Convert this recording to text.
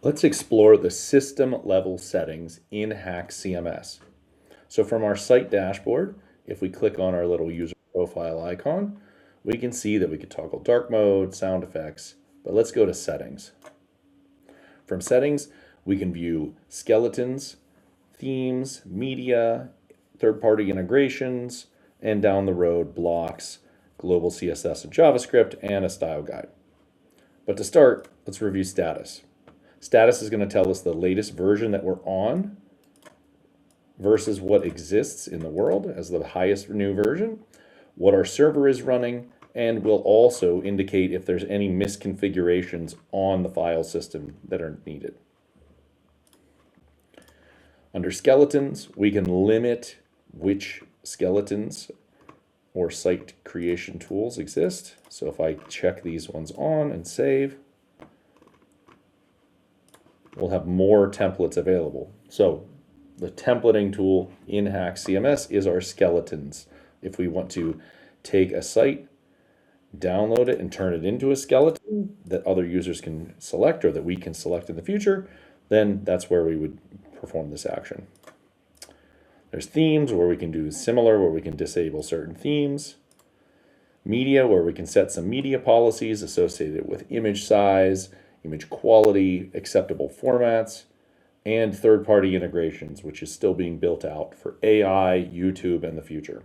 Let's explore the system level settings in HAXcms. So from our site dashboard, if we click on our little user profile icon, we can see that we could toggle dark mode, sound effects, but let's go to settings. From settings, we can view skeletons, themes, media, third-party integrations, and down the road, blocks, global CSS and JavaScript, and a style guide. But to start, let's review status. Status is going to tell us the latest version that we're on versus what exists in the world as the highest new version, what our server is running, and will also indicate if there's any misconfigurations on the file system that are needed. Under skeletons, we can limit which skeletons or site creation tools exist. So if I check these ones on and save, we'll have more templates available. So the templating tool in HAXcms is our skeletons. If we want to take a site, download it, and turn it into a skeleton that other users can select or that we can select in the future, then that's where we would perform this action. There's themes where we can do similar, where we can disable certain themes. Media, where we can set some media policies associated with image size, image quality, acceptable formats, and third-party integrations, which is still being built out for AI, YouTube, and the future.